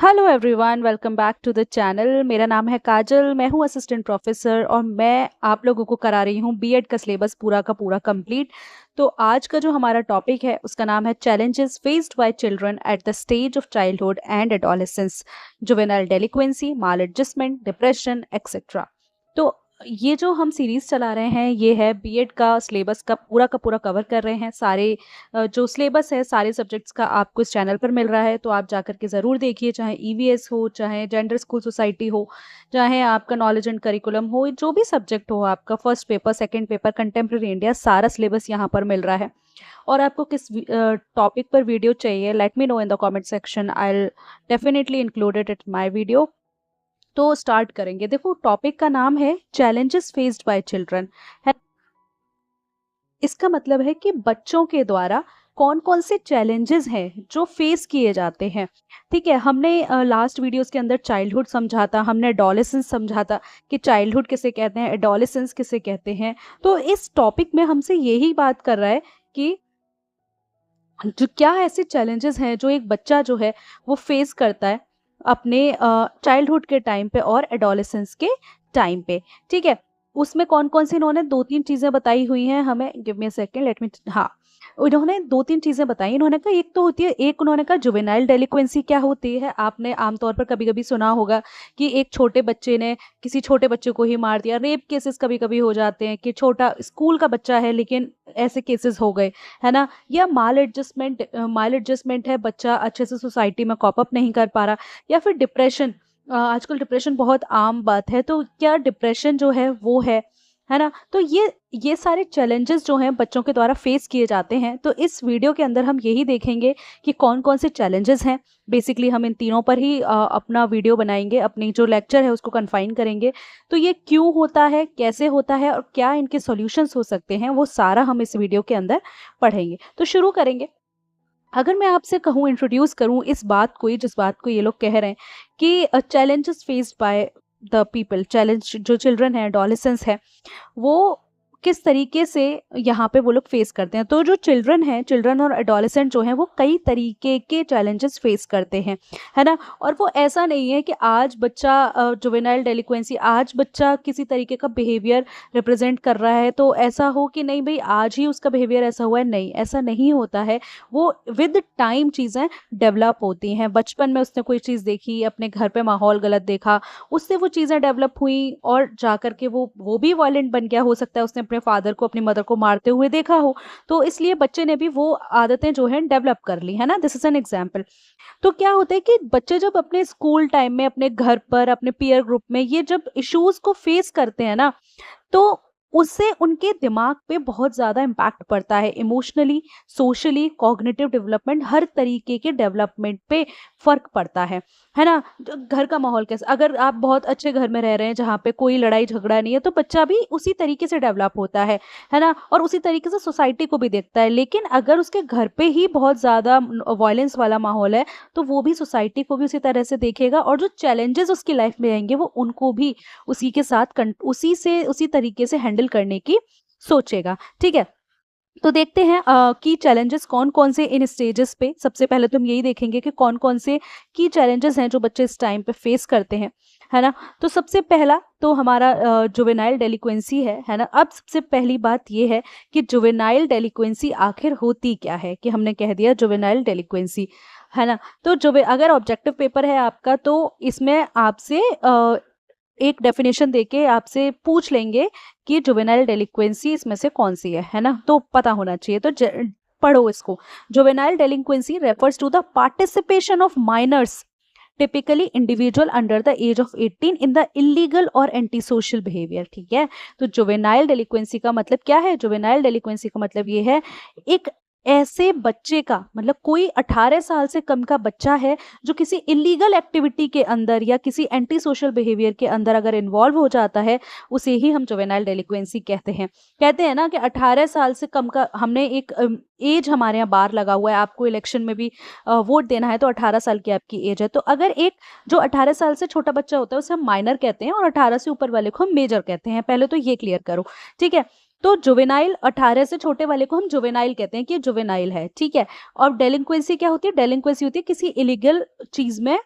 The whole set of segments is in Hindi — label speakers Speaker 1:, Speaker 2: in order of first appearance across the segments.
Speaker 1: Hello everyone, welcome back to the channel. मेरा नाम है काजल, मैं हूँ असिस्टेंट प्रोफेसर और मैं आप लोगों को करा रही हूँ बीएड का सिलेबस पूरा का पूरा कंप्लीट। तो आज का जो हमारा टॉपिक है उसका नाम है challenges faced by children at the stage of childhood and adolescence, juvenile delinquency, maladjustment, depression etcetera. तो ये जो हम सीरीज चला रहे हैं ये है बीएड का सिलेबस का पूरा कवर कर रहे हैं। सारे जो सिलेबस है सारे सब्जेक्ट्स का आपको इस चैनल पर मिल रहा है, तो आप जाकर के ज़रूर देखिए, चाहे ईवीएस हो, चाहे जेंडर स्कूल सोसाइटी हो, चाहे आपका नॉलेज एंड करिकुलम हो, जो भी सब्जेक्ट हो, आपका first paper, second paper, contemporary India, सारा सिलेबस यहाँ पर मिल रहा है। और आपको किस टॉपिक पर वीडियो चाहिए, let me know in the comment section, I will definitely include it in my video. तो स्टार्ट करेंगे। देखो, टॉपिक का नाम है चैलेंजेस फेस्ड बाय चिल्ड्रन। इसका मतलब है कि बच्चों के द्वारा कौन कौन से चैलेंजेस हैं जो फेस किए जाते हैं। ठीक है, हमने लास्ट वीडियोस के अंदर चाइल्डहुड समझा था, हमने एडोलेसेंस समझा था कि चाइल्डहुड किसे कहते हैं, एडोलेसेंस किसे कहते हैं। तो इस टॉपिक में हमसे यही बात कर रहा है कि जो क्या ऐसे चैलेंजेस हैं जो एक बच्चा जो है वो फेस करता है अपने चाइल्डहुड के टाइम पे और एडोलेसेंस के टाइम पे। ठीक है, उसमें कौन कौन सी इन्होंने दो तीन चीज़ें बताई हुई हैं हमें। Give me a second, let me, हाँ, उन्होंने दो तीन चीज़ें बताई। इन्होंने कहा एक तो होती है, एक उन्होंने कहा जुवेनाइल डेलिक्वेंसी क्या होती है। आपने आमतौर पर कभी कभी सुना होगा कि एक छोटे बच्चे ने किसी छोटे बच्चे को ही मार दिया। रेप केसेस कभी कभी हो जाते हैं कि छोटा स्कूल का बच्चा है लेकिन ऐसे केसेस हो गए, है ना। या माल एडजस्टमेंट है, बच्चा अच्छे से सोसाइटी में कॉप अप नहीं कर पा रहा। या फिर डिप्रेशन, आजकल डिप्रेशन बहुत आम बात है, तो क्या डिप्रेशन जो है वो है ना। तो ये सारे चैलेंजेस जो हैं बच्चों के द्वारा फेस किए जाते हैं। तो इस वीडियो के अंदर हम यही देखेंगे कि कौन कौन से चैलेंजेस हैं। बेसिकली हम इन तीनों पर ही अपना वीडियो बनाएंगे, अपनी जो लेक्चर है उसको कन्फाइन करेंगे। तो ये क्यों होता है, कैसे होता है और क्या इनके सॉल्यूशंस हो सकते हैं, वो सारा हम इस वीडियो के अंदर पढ़ेंगे। तो शुरू करेंगे। अगर मैं आपसे कहूँ, इंट्रोड्यूस करूँ इस बात को, जिस बात को ये लोग कह रहे हैं कि challenges faced by the people, challenge जो चिल्ड्रन है, एडोलेसेंस है, वो किस तरीके से यहाँ पे वो लोग फेस करते हैं। तो जो चिल्ड्रन है, चिल्ड्रन और एडोलेसेंट जो हैं वो कई तरीके के चैलेंजेस फेस करते हैं, है ना। और वो ऐसा नहीं है कि आज बच्चा जुवेनाइल डेलिक्वेंसी, आज बच्चा किसी तरीके का बिहेवियर रिप्रेजेंट कर रहा है तो ऐसा हो कि नहीं भाई आज ही उसका बिहेवियर ऐसा हुआ है। नहीं, ऐसा नहीं होता है। वो विद टाइम चीज़ें डेवलप होती हैं। बचपन में उसने कोई चीज़ देखी, अपने घर पे माहौल गलत देखा, उससे वो चीज़ें डेवलप हुई और जा कर के वो भी वायलेंट बन गया। हो सकता है उसने अपने फादर को, अपनी मदर को मारते हुए देखा हो, तो इसलिए बच्चे ने भी वो आदतें जो हैं डेवलप कर ली, है ना। This is an example. तो क्या होता है कि बच्चे जब अपने स्कूल टाइम में, अपने घर पर, अपने पीयर ग्रुप में ये जब इश्यूज को फेस करते हैं ना, तो उससे उनके दिमाग पे बहुत ज़्यादा इम्पैक्ट पड़ता है। इमोशनली, सोशली, कॉग्निटिव डेवलपमेंट, हर तरीके के डेवलपमेंट पे फ़र्क पड़ता है ना। घर का माहौल कैसा, अगर आप बहुत अच्छे घर में रह रहे हैं जहाँ पे कोई लड़ाई झगड़ा नहीं है, तो बच्चा भी उसी तरीके से डेवलप होता है ना। और उसी तरीके से सोसाइटी को भी देखता है। लेकिन अगर उसके घर पे ही बहुत ज़्यादा वायलेंस वाला माहौल है, तो वो भी सोसाइटी को भी उसी तरह से देखेगा और जो चैलेंजेस उसकी लाइफ में आएंगे वो उनको भी उसी के साथ उसी तरीके से हैंडल करने की सोचेगा। ठीक है, तो देखते हैं की चैलेंजेस कौन कौन से इन स्टेजेस पे। सबसे पहले तो हम यही देखेंगे कि कौन कौन से की चैलेंजेस हैं जो बच्चे इस टाइम पे फेस करते हैं, है ना। तो सबसे पहला तो हमारा जुवेनाइल डेलिक्वेंसी है ना। अब सबसे पहली बात ये है कि जुवेनाइल डेलिक्वेंसी आखिर होती क्या है, कि हमने कह दिया जुवेनाइल डेलिक्वेंसी, है ना। तो अगर ऑब्जेक्टिव पेपर है आपका तो इसमें आपसे एक डेफिनेशन देके आपसे पूछ लेंगे कि जुवेनाइल डेलिक्वेंसी इसमें से कौन सी है ना। तो पता होना चाहिए। तो पढ़ो इसको। Juvenile delinquency refers to the participation of minors, typically individual under the age of 18, in the illegal और एंटी सोशल बिहेवियर। ठीक है, तो जुवेनाइल डेलिक्वेंसी का मतलब क्या है। जुवेनाइल डेलिक्वेंसी का मतलब ये है, एक ऐसे बच्चे का, मतलब कोई 18 साल से कम का बच्चा है जो किसी इलीगल एक्टिविटी के अंदर या किसी एंटी सोशल बिहेवियर के अंदर अगर इन्वॉल्व हो जाता है, उसे ही हम जुवेनाइल डेलिक्वेंसी कहते हैं ना कि 18 साल से कम का, हमने एक एज हमारे यहाँ बार लगा हुआ है। आपको इलेक्शन में भी वोट देना है तो 18 साल की आपकी एज है। तो अगर एक जो 18 साल से छोटा बच्चा होता है उसे हम माइनर कहते हैं और 18 से ऊपर वाले को हम मेजर कहते हैं। पहले तो ये क्लियर करो, ठीक है। तो जुवेनाइल, 18 से छोटे वाले को हम जुवेनाइल कहते हैं कि जुवेनाइल है, ठीक है। और डेलिंक्वेंसी क्या होती है। डेलिंक्वेंसी होती है किसी इलीगल चीज में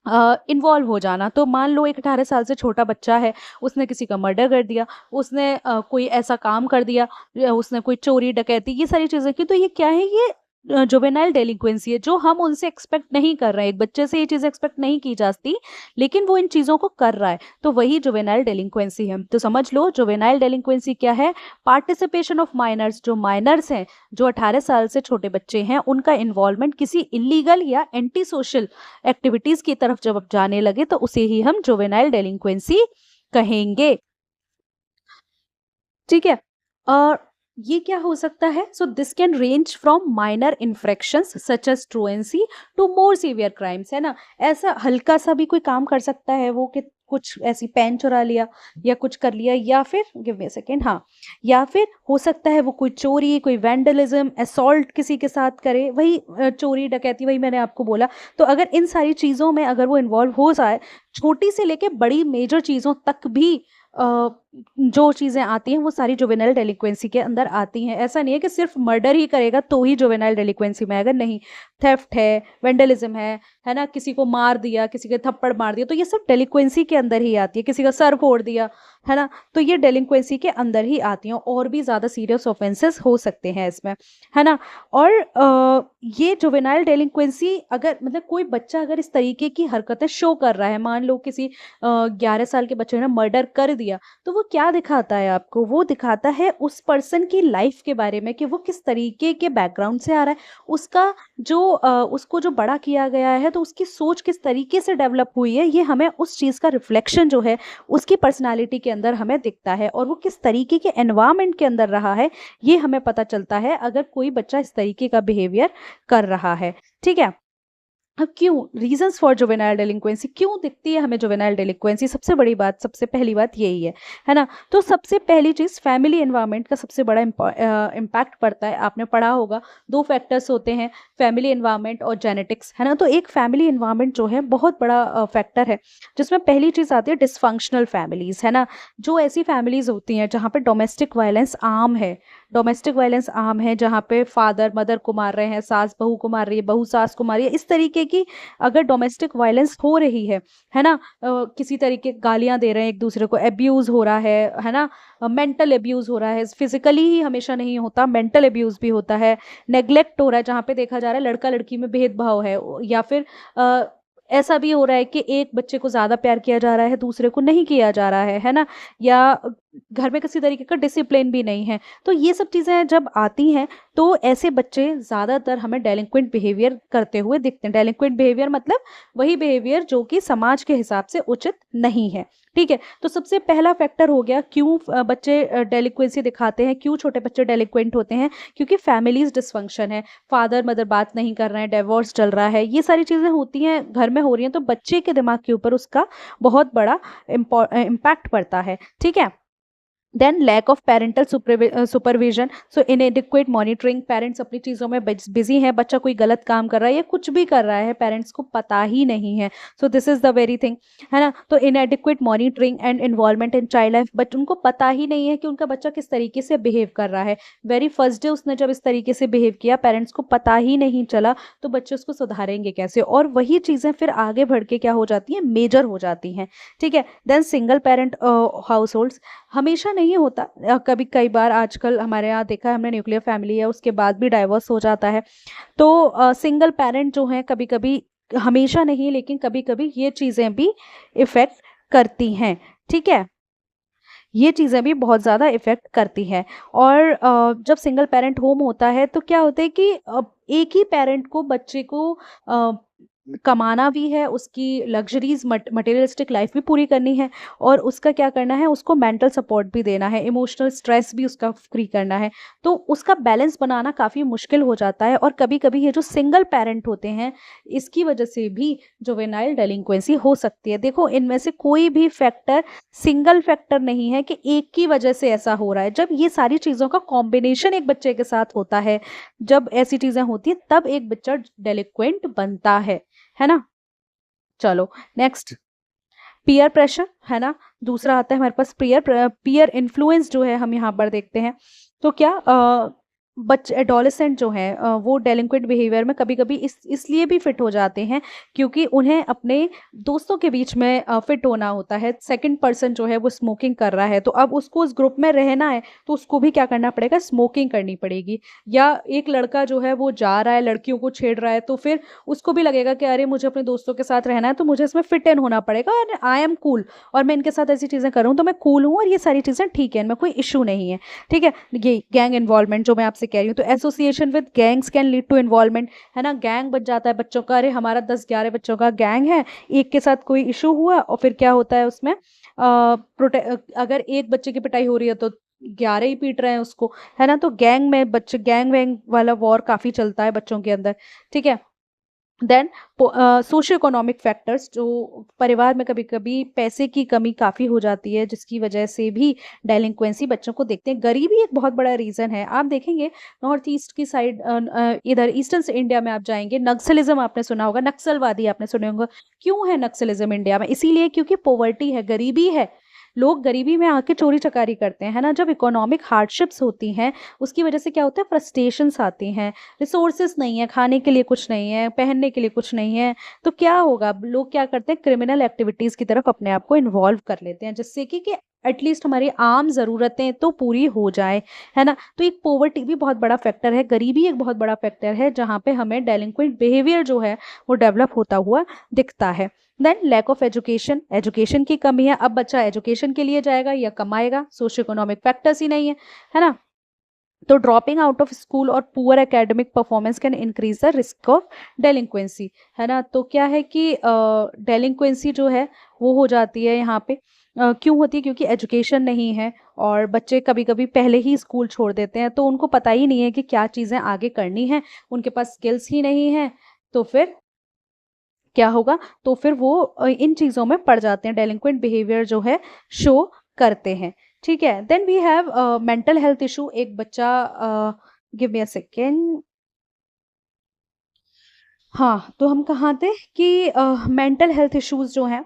Speaker 1: इन्वॉल्व हो जाना। तो मान लो एक 18 साल से छोटा बच्चा है, उसने किसी का मर्डर कर दिया, उसने कोई ऐसा काम कर दिया, या उसने कोई चोरी डकैती, ये सारी चीज़ें की, तो ये क्या है, ये जुवेनाइल डेलिक्वेंसी है, जो हम उनसे एक्सपेक्ट नहीं कर रहे हैं। एक बच्चे से ये चीज़ें एक्सपेक्ट नहीं की जाती, लेकिन वो इन चीज़ों को कर रहा है, तो वही जुवेनाइल डेलिक्वेंसी है। तो समझ लो जुवेनाइल डेलिक्वेंसी क्या है, पार्टिसिपेशन ऑफ माइनर्स, जो माइनर्स हैं, जो 18 साल से छोटे बच्चे हैं, उनका इन्वॉल्वमेंट किसी इलीगल या एंटी सोशल एक्टिविटीज की तरफ जब जाने लगे, तो उसे ही हम जुवेनाइल डेलिक्वेंसी कहेंगे। ठीक है। और ये क्या हो सकता है, so this can range from minor infractions such as truancy to more severe crimes, है ना। ऐसा हल्का सा भी कोई काम कर सकता है वो, कि कुछ ऐसी पेन चुरा लिया या कुछ कर लिया, या फिर गिव मी अ सेकेंड, हाँ, या फिर हो सकता है वो कोई चोरी, कोई वैंडलिज्म, असॉल्ट किसी के साथ करे, वही चोरी डकैती, वही मैंने आपको बोला। तो अगर इन सारी चीज़ों में अगर वो इन्वॉल्व हो जाए, छोटी से लेके बड़ी मेजर चीज़ों तक भी जो चीज़ें आती हैं वो सारी जुवेनाइल डेलिक्वेंसी के अंदर आती हैं। ऐसा नहीं है कि सिर्फ मर्डर ही करेगा तो ही जुवेनाइल डेलिक्वेंसी में आएगा, नहीं। थेफ्ट है, वेंडलिज्म है ना, किसी को मार दिया, किसी के थप्पड़ मार दिया, तो ये सब डेलिक्वेंसी के अंदर ही आती है। किसी का सर फोड़ दिया, है ना, तो ये डेलिक्वेंसी के अंदर ही आती हैं। और भी ज़्यादा सीरियस ऑफेंसेस हो सकते हैं इसमें, है ना। और ये जुवेनाइल डेलिक्वेंसी, अगर मतलब कोई बच्चा अगर इस तरीके की हरकतें शो कर रहा है, मान लो किसी 11 साल के बच्चे ने मर्डर कर दिया, तो वो क्या दिखाता है आपको, वो दिखाता है उस पर्सन की लाइफ के बारे में, कि वो किस तरीके के बैकग्राउंड से आ रहा है, उसका जो उसको जो बड़ा किया गया है, तो उसकी सोच किस तरीके से डेवलप हुई है, ये हमें उस चीज़ का रिफ्लेक्शन जो है उसकी पर्सनालिटी के अंदर हमें दिखता है। और वो किस तरीके के एनवायरनमेंट के अंदर रहा है, ये हमें पता चलता है अगर कोई बच्चा इस तरीके का बिहेवियर कर रहा है। ठीक है। अब क्यों रीजंस फॉर जुवेनाइल डेलिक्वेंसी, क्यों दिखती है हमें जुवेनाइल डेलिक्वेंसी, सबसे बड़ी बात, सबसे पहली बात यही है ना। तो सबसे पहली चीज़, फैमिली एनवायरनमेंट का सबसे बड़ा इम्पैक्ट पड़ता है। आपने पढ़ा होगा 2 फैक्टर्स होते हैं, फैमिली एनवायरनमेंट और जेनेटिक्स, है ना। तो एक फैमिली एनवायरनमेंट जो है बहुत बड़ा फैक्टर है, जिसमें पहली चीज़ आती है डिसफंक्शनल फैमिलीज, है ना। जो ऐसी फैमिलीज होती हैं जहाँ पे डोमेस्टिक वायलेंस आम है, डोमेस्टिक वायलेंस आम है, जहाँ पे फादर मदर को मार रहे हैं, सास बहू को मार रही है, बहू सास को मार रही है, इस तरीके की अगर डोमेस्टिक वायलेंस हो रही है ना, किसी तरीके गालियां दे रहे हैं एक दूसरे को, एब्यूज हो रहा है ना, मेंटल एब्यूज हो रहा है, फिजिकली ही हमेशा नहीं होता, मेंटल एब्यूज भी होता है, नेग्लेक्ट हो रहा है, जहाँ पे देखा जा रहा है लड़का लड़की में भेदभाव है, या फिर ऐसा भी हो रहा है कि एक बच्चे को ज्यादा प्यार किया जा रहा है, दूसरे को नहीं किया जा रहा है ना, या घर में किसी तरीके का डिसिप्लिन भी नहीं है। तो ये सब चीज़ें जब आती हैं, तो ऐसे बच्चे ज़्यादातर हमें डेलिक्वेंट बिहेवियर करते हुए दिखते हैं। डेलिक्वेंट बिहेवियर मतलब वही बिहेवियर जो कि समाज के हिसाब से उचित नहीं है। ठीक है। तो सबसे पहला फैक्टर हो गया क्यों बच्चे डेलिक्वेंसी दिखाते हैं, क्यों छोटे बच्चे डेलिक्वेंट होते हैं, क्योंकि फैमिलीज डिसफंक्शन है, फादर मदर बात नहीं कर रहे हैं, डिवोर्स चल रहा है, ये सारी चीज़ें होती हैं, घर में हो रही हैं, तो बच्चे के दिमाग के ऊपर उसका बहुत बड़ा इम्पैक्ट पड़ता है। ठीक है। Then lack of parental supervision, so inadequate monitoring, parents अपनी चीज़ों में बिजी हैं, बच्चा कोई गलत काम कर रहा है या कुछ भी कर रहा है, पेरेंट्स को पता ही नहीं है, so this is the very thing, है ना। तो इनएडिक्वेट monitoring and involvement in child life, but उनको पता ही नहीं है कि उनका बच्चा किस तरीके से बिहेव कर रहा है। वेरी फर्स्ट डे उसने जब इस तरीके से बिहेव किया, पेरेंट्स को पता ही नहीं चला, तो बच्चे उसको सुधारेंगे कैसे, और वही चीज़ें फिर आगे बढ़ के क्या हो जाती हैं, मेजर हो जाती हैं। ठीक है। Then single parent households, हमेशा नहीं होता, कभी कई बार आजकल हमारे यहाँ देखा है हमने, न्यूक्लियर फैमिली है, उसके बाद भी डाइवोर्स हो जाता है। तो सिंगल पेरेंट जो है, कभी कभी, हमेशा नहीं लेकिन कभी कभी ये चीज़ें भी इफ़ेक्ट करती हैं। ठीक है। ये चीज़ें भी बहुत ज़्यादा इफ़ेक्ट करती हैं। और जब सिंगल पेरेंट होम होता है तो क्या होता है कि एक ही पेरेंट को बच्चे को अ, कमाना भी है, उसकी लग्जरीज मटेरियलिस्टिक लाइफ भी पूरी करनी है, और उसका क्या करना है, उसको मेंटल सपोर्ट भी देना है, इमोशनल स्ट्रेस भी उसका फ्री करना है। तो उसका बैलेंस बनाना काफ़ी मुश्किल हो जाता है, और कभी कभी ये जो सिंगल पेरेंट होते हैं, इसकी वजह से भी जुवेनाइल डेलिक्वेंसी हो सकती है। देखो, इनमें से कोई भी फैक्टर सिंगल फैक्टर नहीं है कि एक की वजह से ऐसा हो रहा है। जब ये सारी चीज़ों का कॉम्बिनेशन एक बच्चे के साथ होता है, जब ऐसी चीज़ें होती हैं, तब एक बच्चा डेलिक्वेंट बनता है ना। चलो, नेक्स्ट, पीयर प्रेशर, है ना। दूसरा आता है हमारे पास पीयर इन्फ्लुएंस, जो है हम यहाँ पर देखते हैं। तो क्या बच्चे एडोलेसेंट जो हैं वो डेलिंक्वेंट बिहेवियर में कभी-कभी इसलिए भी फिट हो जाते हैं क्योंकि उन्हें अपने दोस्तों के बीच में फिट होना होता है। सेकंड पर्सन जो है वो स्मोकिंग कर रहा है, तो अब उसको उस ग्रुप में रहना है, तो उसको भी क्या करना पड़ेगा, स्मोकिंग करनी पड़ेगी। या एक लड़का जो है वो जा रहा है, लड़कियों को छेड़ रहा है, तो फिर उसको भी लगेगा कि अरे मुझे अपने दोस्तों के साथ रहना है, तो मुझे इसमें फिट इन होना पड़ेगा और आई एम कूल, और मैं इनके साथ ऐसी चीज़ें कर रहा हूँ तो मैं कूल हूँ और ये सारी चीज़ें ठीक है, इनमें कोई इश्यू नहीं है। ठीक है, ये गैंग इन्वॉल्वमेंट जो मैं आपसे कह रही हूँ, तो association with gangs can lead to involvement, है ना। गैंग बन जाता है बच्चों का, अरे हमारा 10-11 बच्चों का गैंग है, एक के साथ कोई इशू हुआ और फिर क्या होता है उसमें, अगर एक बच्चे की पिटाई हो रही है तो 11 ही पीट रहे हैं उसको, है ना। तो गैंग में बच्चे, गैंग वैंग वाला वॉर काफी चलता है बच्चों के अंदर। ठीक है, देन सोशो इकोनॉमिक फैक्टर्स, जो परिवार में कभी कभी पैसे की कमी काफ़ी हो जाती है, जिसकी वजह से भी डेलिंक्वेंसी बच्चों को देखते हैं। गरीबी एक बहुत बड़ा रीज़न है। आप देखेंगे नॉर्थ ईस्ट की साइड, इधर ईस्टर्न इंडिया में आप जाएंगे, नक्सलिज्म आपने सुना होगा, नक्सलवादी आपने सुने होंगे। क्यों है नक्सलिज्म इंडिया में? इसीलिए क्योंकि पॉवर्टी है, गरीबी है, लोग गरीबी में आके चोरी चकारी करते हैं, है ना। जब इकोनॉमिक हार्डशिप्स होती हैं उसकी वजह से क्या होता है, फ्रस्ट्रेशंस आती हैं, रिसोर्सेज नहीं है, खाने के लिए कुछ नहीं है, पहनने के लिए कुछ नहीं है, तो क्या होगा, लोग क्या करते हैं, क्रिमिनल एक्टिविटीज़ की तरफ अपने आप को इन्वॉल्व कर लेते हैं, जिससे कि एटलीस्ट हमारी आम ज़रूरतें तो पूरी हो जाए, है ना। तो एक पॉवर्टी भी बहुत बड़ा फैक्टर है, गरीबी एक बहुत बड़ा फैक्टर है, जहाँ पे हमें डेलिंक्वेंट बिहेवियर जो है वो डेवलप होता हुआ दिखता है। Then lack of education, education की कमी है। अब बच्चा एजुकेशन के लिए जाएगा या कमाएगा, सोशो इकोनॉमिक फैक्टर्स ही नहीं है ना। तो ड्रॉपिंग आउट ऑफ स्कूल और poor academic performance can increase the risk of delinquency, है ना। तो क्या है कि डेलिंक्वेंसी जो है वो हो जाती है यहाँ पे, क्यों होती है, क्योंकि एजुकेशन नहीं है और बच्चे कभी कभी पहले ही स्कूल छोड़ देते हैं, तो उनको पता ही नहीं है कि क्या चीज़ें आगे करनी है, उनके पास स्किल्स ही नहीं है, तो फिर क्या होगा, तो फिर वो इन चीज़ों में पड़ जाते हैं, डेलिंक्वेंट बिहेवियर जो है शो करते हैं। ठीक है, then we have mental health issue. एक बच्चा, गिव मी अ सेकेंड, हाँ, तो हम कहाँ थे कि मेंटल हेल्थ इश्यूज जो हैं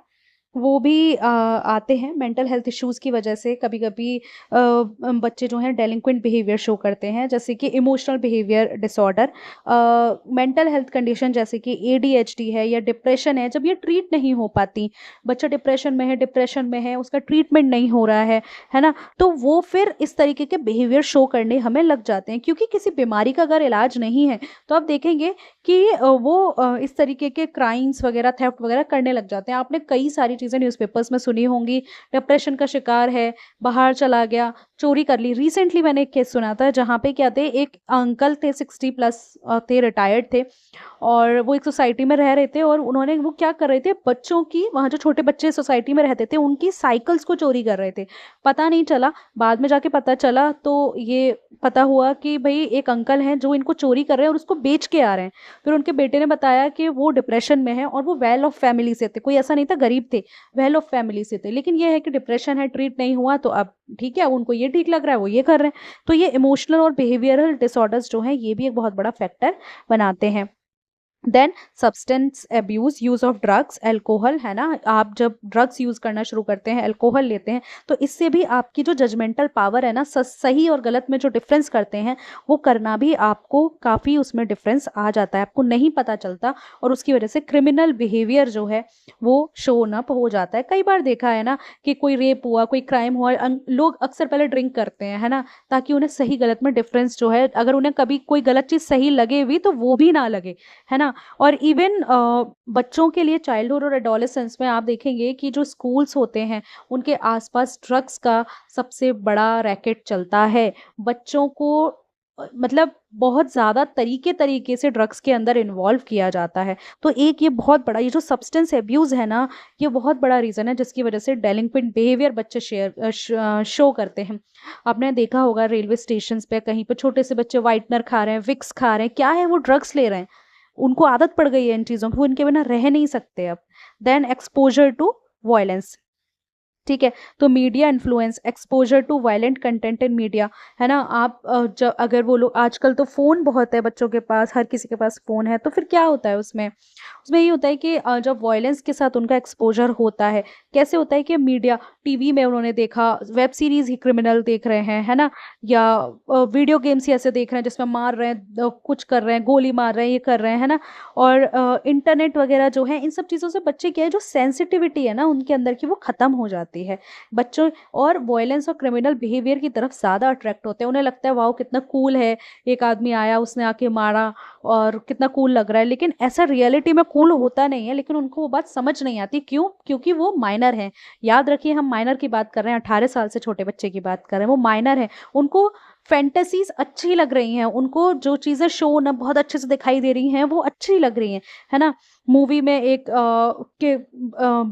Speaker 1: वो भी आते हैं। मेंटल हेल्थ इश्यूज की वजह से कभी कभी बच्चे जो हैं डेलिंक्वेंट बिहेवियर शो करते हैं, जैसे कि emotional behaviour disorder, mental health condition जैसे कि एडीएचडी है या डिप्रेशन है, जब ये ट्रीट नहीं हो पाती, बच्चा डिप्रेशन में है, उसका ट्रीटमेंट नहीं हो रहा है ना, तो वो फिर इस तरीके के बिहेवियर शो करने हमें लग जाते हैं। क्योंकि किसी बीमारी का अगर इलाज नहीं है तो आप देखेंगे कि वो इस तरीके के क्राइम्स वगैरह, थेफ्ट वगैरह करने लग जाते हैं। आपने कई सारी चीज़ें न्यूज़पेपर्स में सुनी होंगी, डिप्रेशन का शिकार है, बाहर चला गया, चोरी कर ली। रिसेंटली मैंने एक केस सुना था जहाँ पे क्या थे, एक अंकल थे 60 प्लस थे, रिटायर्ड थे, और वो एक सोसाइटी में रह रहे थे, और उन्होंने वो क्या कर रहे थे, बच्चों की, वहाँ जो छोटे बच्चे सोसाइटी में रहते थे उनकी साइकिल्स को चोरी कर रहे थे। पता नहीं चला, बाद में जाके पता चला तो ये पता हुआ कि भाई एक अंकल हैं जो इनको चोरी कर रहे हैं और उसको बेच के आ रहे हैं। फिर उनके बेटे ने बताया कि वो डिप्रेशन में है और वो वेल ऑफ फैमिली से थे, कोई ऐसा नहीं था गरीब थे, वेल ऑफ फैमिली से थे, लेकिन ये है कि डिप्रेशन है, ट्रीट नहीं हुआ, तो अब ठीक है, उनको ये ठीक लग रहा है, वो ये कर रहे हैं। तो ये इमोशनल और बिहेवियरल डिसऑर्डर्स जो हैं ये भी एक बहुत बड़ा फैक्टर बनाते हैं। Then substance abuse, use of drugs, alcohol, है ना। आप जब ड्रग्स यूज करना शुरू करते हैं, अल्कोहल लेते हैं, तो इससे भी आपकी जो जजमेंटल पावर है ना, सही और गलत में जो डिफरेंस करते हैं वो करना भी आपको काफ़ी उसमें डिफरेंस आ जाता है, आपको नहीं पता चलता, और उसकी वजह से क्रिमिनल बिहेवियर जो है वो शोन अप हो जाता है। कई बार देखा है ना कि कोई रेप हुआ, कोई क्राइम हुआ, लोग अक्सर पहले ड्रिंक करते हैं, है ना, ताकि उन्हें सही गलत में डिफरेंस जो है, अगर उन्हें कभी कोई गलत चीज़ सही लगे भी तो वो भी ना लगे, है ना। और इवन बच्चों के लिए चाइल्डहुड और एडोलेसेंस में आप देखेंगे कि जो स्कूल्स होते हैं उनके आसपास ड्रग्स का सबसे बड़ा रैकेट चलता है। बच्चों को मतलब बहुत ज़्यादा तरीके तरीके से ड्रग्स के अंदर इन्वॉल्व किया जाता है। तो एक ये बहुत बड़ा, ये जो सब्सटेंस एब्यूज़ है ना, ये बहुत बड़ा रीज़न है जिसकी वजह से डेलिंक्वेंट बिहेवियर बच्चे शो करते हैं। आपने देखा होगा रेलवे स्टेशन पे कहीं पे छोटे से बच्चे व्हाइटनर खा रहे हैं, विक्स खा रहे हैं, क्या है, वो ड्रग्स ले रहे हैं, उनको आदत पड़ गई है इन चीज़ों की, वो इनके बिना रह नहीं सकते अब। देन एक्सपोजर टू वायलेंस, ठीक है, तो media influence, exposure to violent content in media, है ना। आप जब अगर वो लोग, आजकल तो फ़ोन बहुत है बच्चों के पास, हर किसी के पास फ़ोन है, तो फिर क्या होता है उसमें, उसमें ये होता है कि जब वायलेंस के साथ उनका एक्सपोजर होता है, कैसे होता है कि मीडिया, टीवी में उन्होंने देखा, वेब सीरीज़ ही क्रिमिनल देख रहे हैं, है ना? या वीडियो गेम्स ही ऐसे देख रहे हैं जिसमें मार रहे हैं, कुछ कर रहे हैं, गोली मार रहे हैं, ये कर रहे हैं, है ना? और इंटरनेट वगैरह जो है, इन सब चीज़ों से बच्चे क्या है, जो सेंसिटिविटी है ना उनके अंदर की, वो ख़त्म हो जाती है। बच्चों और वॉयलेंस और क्रिमिनल बिहेवियर की तरफ ज़्यादा अट्रैक्ट होते हैं। उन्हें लगता है वाओ कितना कूल है, एक आदमी आया उसने आके मारा और कितना कूल लग रहा है, लेकिन ऐसा रियलिटी में कूल होता नहीं है। लेकिन उनको वो बात समझ नहीं आती, क्यों? क्योंकि वो माइनर हैं। याद रखिए, हम माइनर की बात कर रहे हैं, 18 साल से छोटे बच्चे की बात कर रहे हैं, वो माइनर हैं। उनको फैंटेसीज़ अच्छी लग रही हैं, उनको जो चीज़ें शो ना बहुत अच्छे से दिखाई दे रही हैं, वो अच्छी लग रही हैं, है ना? मूवी में एक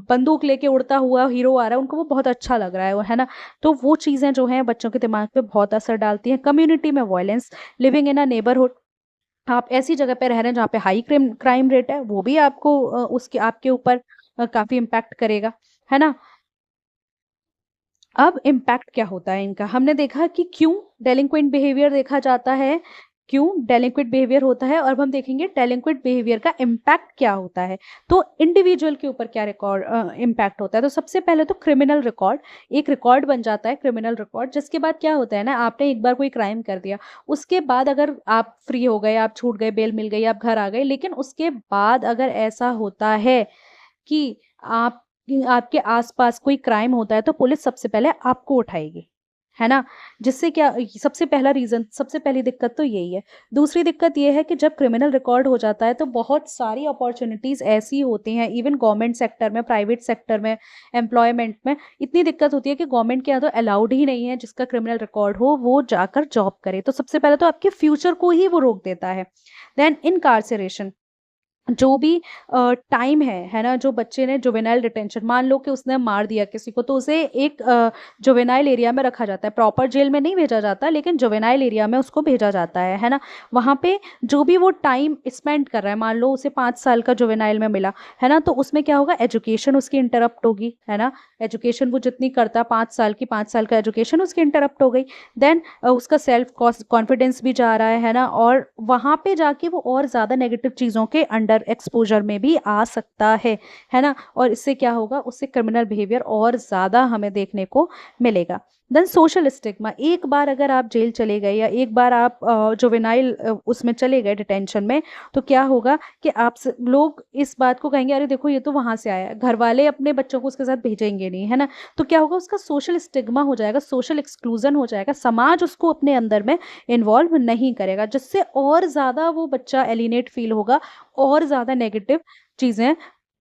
Speaker 1: बंदूक लेके उड़ता हुआ हीरो आ रहा है, उनको वो बहुत अच्छा लग रहा है ना? तो वो चीज़ें जो हैं बच्चों के दिमाग पे बहुत असर डालती हैं। कम्युनिटी में violence, living in a neighbourhood, आप ऐसी जगह पे रह रहे हैं जहाँ पे हाई क्राइम रेट है, वो भी आपको उसके आपके ऊपर काफ़ी इम्पैक्ट करेगा, है ना? अब इम्पैक्ट क्या होता है इनका? हमने देखा कि क्यों डेलिंक्वेंट बिहेवियर देखा जाता है, क्यों डेलिंक्वेंट बिहेवियर होता है, और अब हम देखेंगे डेलिंक्वेंट बिहेवियर का इम्पैक्ट क्या होता है। तो इंडिविजुअल के ऊपर क्या इम्पैक्ट होता है। तो सबसे पहले तो क्रिमिनल रिकॉर्ड, एक रिकॉर्ड बन जाता है क्रिमिनल रिकॉर्ड, जिसके बाद क्या होता है ना, आपने एक बार कोई क्राइम कर दिया, उसके बाद अगर आप फ्री हो गए, आप छूट गए, बेल मिल गई, आप घर आ गए, लेकिन उसके बाद अगर ऐसा होता है कि आपके आस-पास कोई क्राइम होता है, तो पुलिस सबसे पहले आपको उठाएगी, है ना? जिससे क्या, सबसे पहला रीज़न, सबसे पहली दिक्कत तो यही है। दूसरी दिक्कत ये है कि जब क्रिमिनल रिकॉर्ड हो जाता है, तो बहुत सारी अपॉर्च्युनिटीज़ ऐसी होती हैं, इवन गवर्नमेंट सेक्टर में, प्राइवेट सेक्टर में, एम्प्लॉयमेंट में, इतनी दिक्कत होती है कि गवर्नमेंट के यहाँ तो अलाउड ही नहीं है जिसका क्रिमिनल रिकॉर्ड हो, वो जाकर जॉब करे। तो सबसे पहले तो आपके फ्यूचर को ही वो रोक देता है। देन इनकार्सरेशन, जो भी टाइम है ना? जो बच्चे ने जुवेनाइल डिटेंशन, मान लो कि उसने मार दिया किसी को, तो उसे एक जुवेनाइल एरिया में रखा जाता है, प्रॉपर जेल में नहीं भेजा जाता, लेकिन जुवेनाइल एरिया में उसको भेजा जाता है ना? वहाँ पे जो भी वो टाइम स्पेंड कर रहा है, मान लो उसे 5 साल का जुवेनाइल में मिला, है ना? तो उसमें क्या होगा, एजुकेशन उसकी इंटरप्ट होगी, है ना? एजुकेशन वो जितनी करता है 5 साल की, 5 साल का एजुकेशन उसकी इंटरप्ट हो गई। देन उसका सेल्फ कॉन्फिडेंस भी जा रहा है ना? और वहाँ पे जाके वो और ज़्यादा नेगेटिव चीज़ों के अंडर एक्सपोज़र में भी आ सकता है ना? और इससे क्या होगा, उससे क्रिमिनल बिहेवियर और ज़्यादा हमें देखने को मिलेगा। देन सोशल स्टिग्मा, एक बार अगर आप जेल चले गए या एक बार आप जुवेनाइल उसमें चले गए डिटेंशन में, तो क्या होगा कि लोग इस बात को कहेंगे, अरे देखो ये तो वहाँ से आया है। घर वाले अपने बच्चों को उसके साथ भेजेंगे नहीं, है ना? तो क्या होगा, उसका सोशल स्टिग्मा हो जाएगा, सोशल एक्सक्लूजन हो जाएगा, समाज उसको अपने अंदर में इन्वॉल्व नहीं करेगा, जिससे और ज़्यादा वो बच्चा एलिनेट फील होगा, और ज़्यादा नेगेटिव चीज़ें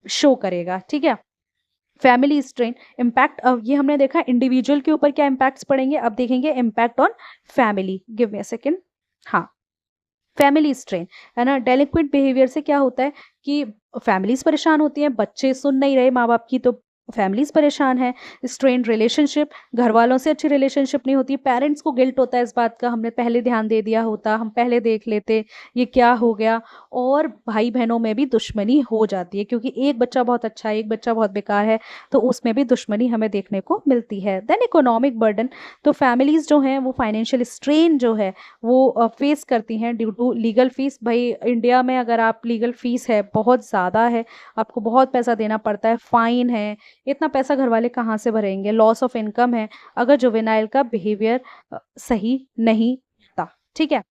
Speaker 1: शो करेगा, ठीक है? फैमिली स्ट्रेन, इम्पैक्ट, ये हमने देखा इंडिविजुअल के ऊपर क्या इम्पैक्ट्स पड़ेंगे, अब देखेंगे impact on family. Give me a second. हाँ, फैमिली स्ट्रेन, है ना? डेलिक्वेंट बिहेवियर से क्या होता है कि फैमिलीज़ परेशान होती हैं, बच्चे सुन नहीं रहे माँ-बाप की, तो फैमिलीज़ परेशान हैं। स्ट्रेन्ड रिलेशनशिप, घरवालों से अच्छी रिलेशनशिप नहीं होती, पेरेंट्स को गिल्ट होता है इस बात का, हमने पहले ध्यान दे दिया होता, हम पहले देख लेते, ये क्या हो गया? और भाई-बहनों में भी दुश्मनी हो जाती है, क्योंकि एक बच्चा बहुत अच्छा है, एक बच्चा बहुत बेकार है, तो उसमें भी दुश्मनी हमें देखने को मिलती है। देन इकोनॉमिक बर्डन, तो फैमिलीज़ जो हैं वो फाइनेंशियल स्ट्रेन जो है वो फेस करती हैं ड्यू टू लीगल फीस। भाई इंडिया में अगर आप लीगल फीस है बहुत ज़्यादा है, आपको बहुत पैसा देना पड़ता है, फ़ाइन है, इतना पैसा घरवाले कहाँ से भरेंगे? लॉस ऑफ इनकम है, अगर जुवेनाइल का बिहेवियर सही नहीं था, ठीक है?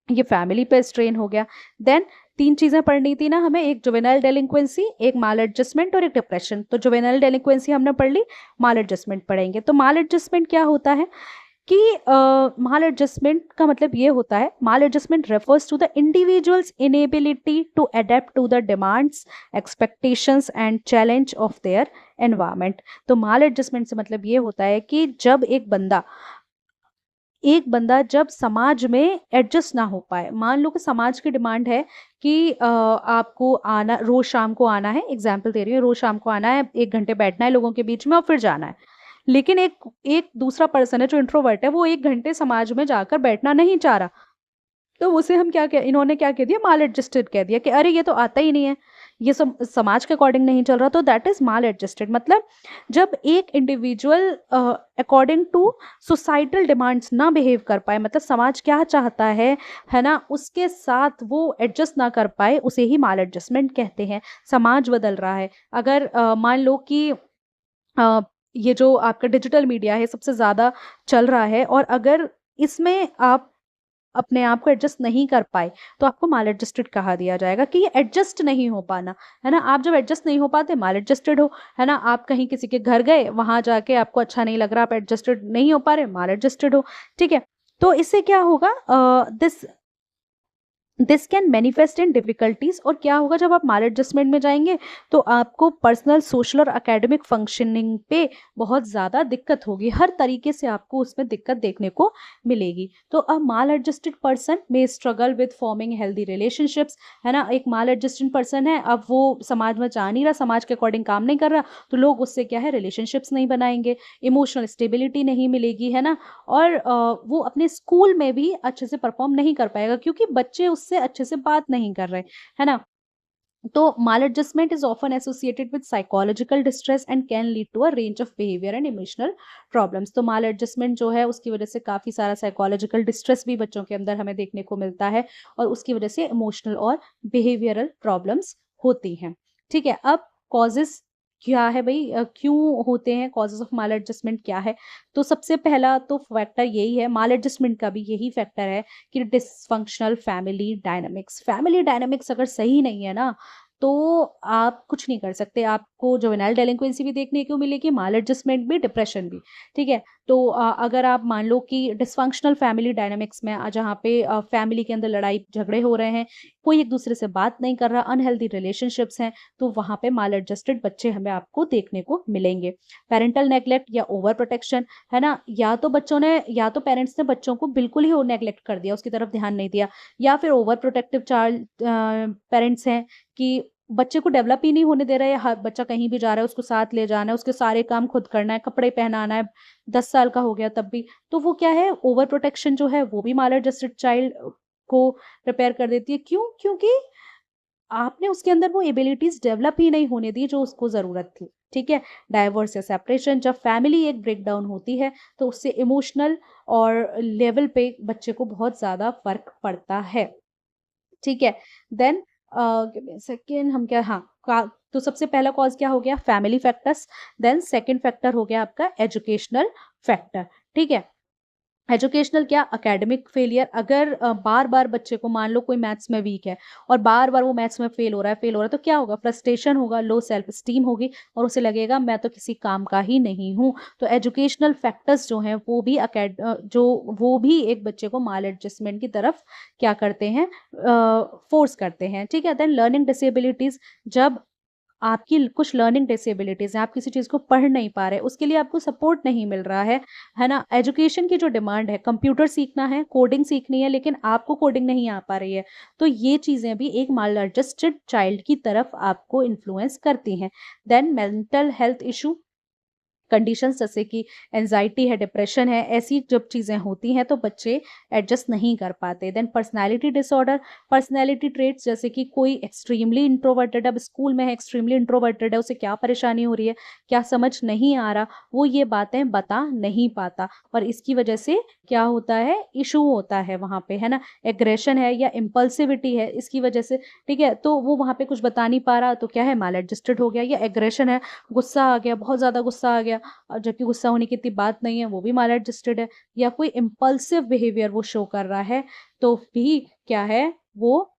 Speaker 1: ये फैमिली पे स्ट्रेन हो गया। देन 3 चीज़ें पढ़नी थी ना हमें, एक जुवेनाइल डेलिंक्वेंसी, एक माल एडजस्टमेंट और एक डिप्रेशन। तो जुवेनाइल डेलिंक्वेंसी हमने पढ़ ली, माल एडजस्टमेंट पढ़ेंगे। तो माल एडजस्टमेंट क्या होता है कि माल एडजस्टमेंट का मतलब ये होता है, maladjustment refers to the individual's inability to adapt to the demands, expectations and challenge of their environment. तो माल एडजस्टमेंट से मतलब ये होता है कि जब एक बंदा जब समाज में एडजस्ट ना हो पाए, मान लो कि समाज की डिमांड है कि आपको आना, रोज शाम को आना है, एग्जाम्पल दे रही हूँ, रोज शाम को आना है, 1 घंटे बैठना है लोगों के बीच में और फिर जाना है। लेकिन एक एक दूसरा पर्सन है जो इंट्रोवर्ट है, वो 1 घंटे समाज में जाकर बैठना नहीं चाह रहा, तो उसे हम इन्होंने क्या कह दिया, माल एडजस्टेड कह दिया कि अरे ये तो आता ही नहीं है, ये सब समाज के अकॉर्डिंग नहीं चल रहा, तो दैट इज माल एडजस्टेड। मतलब जब एक individual according to societal demands ना बिहेव कर पाए, मतलब समाज क्या चाहता है ना, उसके साथ वो एडजस्ट ना कर पाए, उसे ही माल एडजस्टमेंट कहते हैं। समाज बदल रहा है, अगर मान लो कि ये जो आपका डिजिटल मीडिया है सबसे ज़्यादा चल रहा है, और अगर इसमें आप अपने आप को एडजस्ट नहीं कर पाए तो आपको माल एडजस्टेड कहा दिया जाएगा कि ये एडजस्ट नहीं हो पाना, है ना। आप जब एडजस्ट नहीं हो पाते माल एडजस्टेड हो, है ना। आप कहीं किसी के घर गए, वहां जाके आपको अच्छा नहीं लग रहा, आप एडजस्टेड नहीं हो पा रहे, माल एडजस्टेड हो। ठीक है। तो इससे क्या होगा, this can manifest in difficulties. और क्या होगा जब आप माल एडजस्टमेंट में जाएंगे, तो आपको पर्सनल, सोशल और एकेडमिक फंक्शनिंग पे बहुत ज़्यादा दिक्कत होगी, हर तरीके से आपको उसमें दिक्कत देखने को मिलेगी। तो अ माल एडजस्टेड पर्सन में struggle with forming healthy relationships, है ना। एक माल एडजस्टेड पर्सन है, अब वो समाज में जा नहीं रहा, समाज के अकॉर्डिंग काम नहीं कर रहा, तो लोग उससे क्या है, रिलेशनशिप्स नहीं बनाएंगे, इमोशनल स्टेबिलिटी नहीं मिलेगी, है ना। और वो अपने स्कूल में भी अच्छे से परफॉर्म नहीं कर पाएगा, क्योंकि बच्चे उससे अच्छे से बात नहीं कर रहे, है ना। तो maladjustment is often associated with psychological distress and can lead to a range of behavior and emotional problems। तो maladjustment जो है उसकी वजह से काफ़ी सारा psychological distress भी बच्चों के अंदर हमें देखने को मिलता है, और उसकी वजह से emotional और behavioral problems होती हैं। ठीक है। अब causes क्या है भाई, क्यों होते हैं, causes of maladjustment क्या है। तो सबसे पहला तो फैक्टर यही है, maladjustment का भी यही फैक्टर है कि डिसफंक्शनल फैमिली डायनामिक्स अगर सही नहीं है ना, तो आप कुछ नहीं कर सकते। आपको जुवेनाइल डेलिंक्वेंसी भी देखने को मिलेगी, माल एडजस्टमेंट भी, डिप्रेशन भी। ठीक है। तो अगर आप मान लो कि डिसफंक्शनल फैमिली डायनामिक्स में जहाँ पे फैमिली के अंदर लड़ाई झगड़े हो रहे हैं, कोई एक दूसरे से बात नहीं कर रहा, अनहेल्दी रिलेशनशिप्स हैं, तो वहाँ पे माल एडजस्टेड बच्चे हमें आपको देखने को मिलेंगे। पेरेंटल नेग्लेक्ट या ओवर प्रोटेक्शन, है ना। या तो पेरेंट्स ने बच्चों को बिल्कुल ही नेग्लेक्ट कर दिया, उसकी तरफ ध्यान नहीं दिया, या फिर ओवर प्रोटेक्टिव चाइल्ड पेरेंट्स हैं कि बच्चे को डेवलप ही नहीं होने दे रहे हैं। हर बच्चा कहीं भी जा रहा है, उसको साथ ले जाना है, उसके सारे काम खुद करना है, कपड़े पहनाना है, 10 साल का हो गया तब भी। तो वो क्या है, ओवर प्रोटेक्शन जो है वो भी माल एडजस्टेड चाइल्ड को प्रिपेयर कर देती है। क्यों? क्योंकि आपने उसके अंदर वो एबिलिटीज डेवलप ही नहीं होने दी जो उसको ज़रूरत थी। ठीक है। डाइवोर्स या सेपरेशन, जब फैमिली एक ब्रेकडाउन होती है तो उससे इमोशनल और लेवल पे बच्चे को बहुत ज़्यादा फ़र्क पड़ता है। ठीक है। Then give me a second, हम क्या, हाँ, का तो सबसे पहला कॉज़ क्या हो गया, family factors. Then second factor हो गया आपका एजुकेशनल फैक्टर। ठीक है। एजुकेशनल क्या, एकेडमिक फेलियर। अगर बार-बार बच्चे को, मान लो कोई मैथ्स में वीक है और बार-बार वो मैथ्स में फेल हो रहा है, तो क्या होगा, फ्रस्ट्रेशन होगा, लो सेल्फ एस्टीम होगी, और उसे लगेगा मैं तो किसी काम का ही नहीं हूँ। तो एजुकेशनल फैक्टर्स जो हैं वो भी एक बच्चे को माल एडजस्टमेंट की तरफ क्या करते हैं, फोर्स करते हैं। ठीक है। देन लर्निंग डिसेबिलिटीज़, जब आपकी कुछ लर्निंग डिसेबिलिटीज़ हैं, आप किसी चीज़ को पढ़ नहीं पा रहे, उसके लिए आपको सपोर्ट नहीं मिल रहा है ना? एजुकेशन की जो डिमांड है, कंप्यूटर सीखना है, कोडिंग सीखनी है, लेकिन आपको कोडिंग नहीं आ पा रही है, तो ये चीज़ें भी एक माल एडजस्टेड चाइल्ड की तरफ आपको इन्फ्लुएंस करती हैं। Then mental health issue, conditions जैसे कि एंजाइटी है, डिप्रेशन है, ऐसी जब चीज़ें होती हैं तो बच्चे एडजस्ट नहीं कर पाते। Then personality disorder, personality traits जैसे कि कोई एक्सट्रीमली इंट्रोवर्टेड, अब स्कूल में है, एक्सट्रीमली इंट्रोवर्टेड है, उसे क्या परेशानी हो रही है, क्या समझ नहीं आ रहा, वो ये बातें बता नहीं पाता, और इसकी वजह से क्या होता है, इशू होता है वहाँ पे, है ना। एग्रेशन है या इम्पल्सिविटी है, इसकी वजह से, ठीक है, तो वो वहाँ पे कुछ बता नहीं पा रहा, तो क्या है, माल एडजस्टेड हो गया। या एग्रेशन है, गुस्सा आ गया, बहुत ज़्यादा गुस्सा आ गया, जबकि गुस्सा होने की इतनी बात नहीं है, वो भी माल एडजस्टेड है। या कोई इम्पल्सिव बिहेवियर वो शो कर रहा है, तो भी क्या है, वो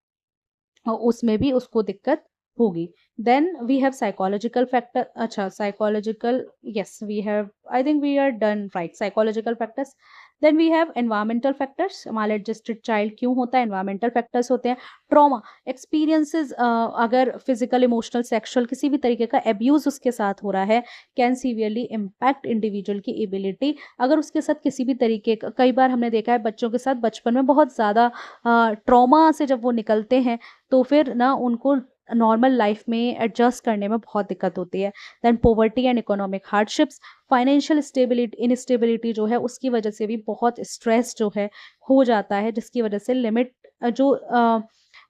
Speaker 1: उसमें भी उसको दिक्कत होगी। Then we have psychological factor, अच्छा psychological, yes we have, I think we are done right, psychological factors. Then we have environmental factors, maladjusted child क्यों होता है, एनवायरमेंटल फैक्टर्स होते हैं। ट्रॉमा एक्सपीरियंसेस, अगर फिजिकल, इमोशनल, सेक्सुअल किसी भी तरीके का एब्यूज उसके साथ हो रहा है, कैन सीवियरली इम्पैक्ट इंडिविजुअल की एबिलिटी। अगर उसके साथ किसी भी तरीके का, कई बार हमने देखा है बच्चों के साथ बचपन में बहुत ज़्यादा ट्रॉमा से जब वो निकलते हैं, तो फिर ना उनको नॉर्मल लाइफ में एडजस्ट करने में बहुत दिक्कत होती है। Then poverty and economic hardships, financial stability, instability जो है उसकी वजह से भी बहुत स्ट्रेस जो है हो जाता है, जिसकी वजह से लिमिट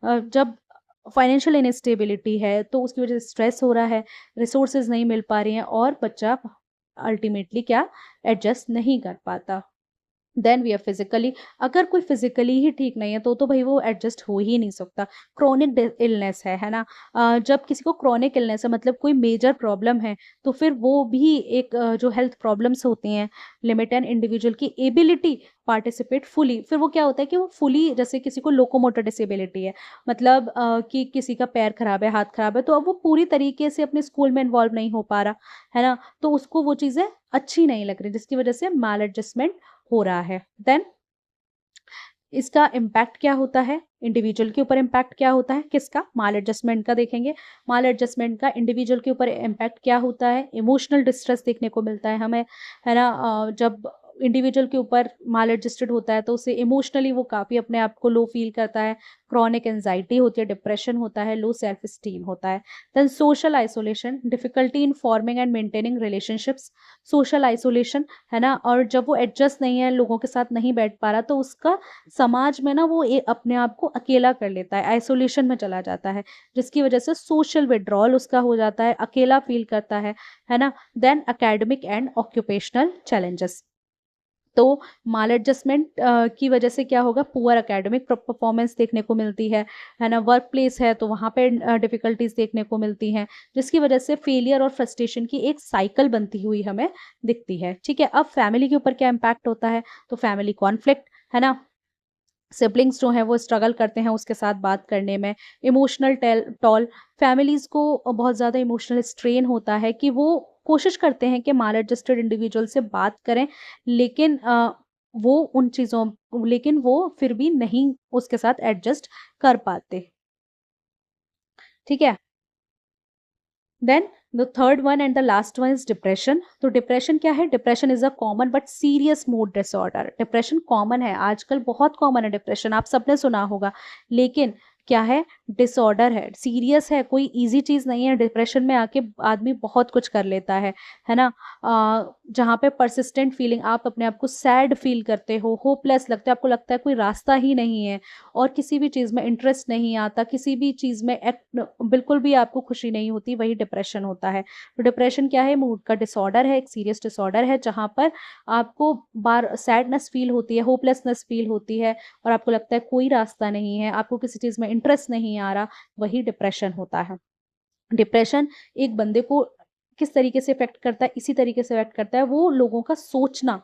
Speaker 1: जब फाइनेंशियल इनस्टेबिलिटी है तो उसकी वजह से स्ट्रेस हो रहा है, रिसोर्सेज नहीं मिल पा रही हैं, और बच्चा अल्टीमेटली क्या, एडजस्ट नहीं कर पाता। देन वी आर फिजिकली, अगर कोई फिजिकली ही ठीक नहीं है तो भाई वो एडजस्ट हो ही नहीं सकता। क्रॉनिक इलनेस है ना। जब किसी को क्रॉनिक इलनेस है मतलब कोई मेजर प्रॉब्लम है, तो फिर वो भी एक जो हेल्थ प्रॉब्लम्स होती हैं लिमिट एन इंडिविजुअल की एबिलिटी पार्टिसिपेट फुली। फिर वो क्या होता है कि वो फुली, जैसे किसी को लोकोमोटर डिसेबिलिटी है, मतलब कि किसी का पैर खराब है, हाथ खराब है, तो अब वो पूरी तरीके से अपने स्कूल में इन्वॉल्व नहीं हो पा रहा है ना, तो उसको वो चीज़ें अच्छी नहीं लग रही, जिसकी वजह से माल एडजस्टमेंट हो रहा है। देन इसका इम्पैक्ट क्या होता है, इंडिविजुअल के ऊपर इम्पैक्ट क्या होता है, किसका, माल एडजस्टमेंट का देखेंगे। माल एडजस्टमेंट का इंडिविजुअल के ऊपर इम्पैक्ट क्या होता है, इमोशनल डिस्ट्रेस देखने को मिलता है हमें, है ना। जब इंडिविजुअल के ऊपर माल एडजस्टेड होता है तो उसे इमोशनली वो काफ़ी अपने आप को लो फील करता है, क्रॉनिक एंजाइटी होती है, डिप्रेशन होता है, लो सेल्फ स्टीम होता है। Then social isolation, difficulty in forming and maintaining relationships, social isolation, है ना। और जब वो एडजस्ट नहीं है, लोगों के साथ नहीं बैठ पा रहा, तो उसका समाज में ना वो अपने आप को अकेला कर लेता है, आइसोलेशन में चला जाता है, जिसकी वजह से सोशल विड्रॉल उसका हो जाता है, अकेला फील करता है ना। Then academic and occupational challenges, तो माल एडजस्टमेंट की वजह से क्या होगा, पुअर एकेडमिक परफॉर्मेंस देखने को मिलती है ना। वर्क प्लेस है तो वहाँ पे डिफिकल्टीज देखने को मिलती हैं, जिसकी वजह से फेलियर और फ्रस्ट्रेशन की एक साइकिल बनती हुई हमें दिखती है। ठीक है, अब फैमिली के ऊपर क्या इम्पैक्ट होता है, तो फैमिली कॉन्फ्लिक्ट, है ना। सिबलिंग्स जो हैं वो स्ट्रगल करते हैं उसके साथ बात करने में। इमोशनल टॉल, फैमिलीज़ को बहुत ज़्यादा इमोशनल स्ट्रेन होता है कि वो कोशिश करते हैं कि माल एडजस्टेड इंडिविजुअल से बात करें, लेकिन लेकिन वो फिर भी नहीं उसके साथ एडजस्ट कर पाते। ठीक है? Then the third one and the last one is depression. तो डिप्रेशन क्या है, depression is a common but serious mood disorder. Depression common है, आजकल बहुत कॉमन है डिप्रेशन, आप सबने सुना होगा, लेकिन क्या है, डिसऑर्डर है, सीरियस है, कोई इजी चीज नहीं है। डिप्रेशन में आके आदमी बहुत कुछ कर लेता है ना। जहाँ पे परसिस्टेंट फीलिंग, आप अपने आप को सैड फील करते हो, होपलेस लगता है, आपको लगता है कोई रास्ता ही नहीं है, और किसी भी चीज़ में इंटरेस्ट नहीं आता, किसी भी चीज़ में एक्ट बिल्कुल भी आपको खुशी नहीं होती, वही डिप्रेशन होता है। तो डिप्रेशन क्या है, मूड का डिसऑर्डर है, एक सीरियस डिसऑर्डर है, जहाँ पर आपको बार सैडनेस फील होती है, होपलेसनेस फील होती है, और आपको लगता है कोई रास्ता नहीं है, आपको किसी चीज़ में इंटरेस्ट नहीं आ रहा, वही डिप्रेशन होता है। डिप्रेशन एक बंदे को किस तरीके से इफ़ेक्ट करता है, इसी तरीके से इफ़ेक्ट करता है, वो लोगों का सोचना,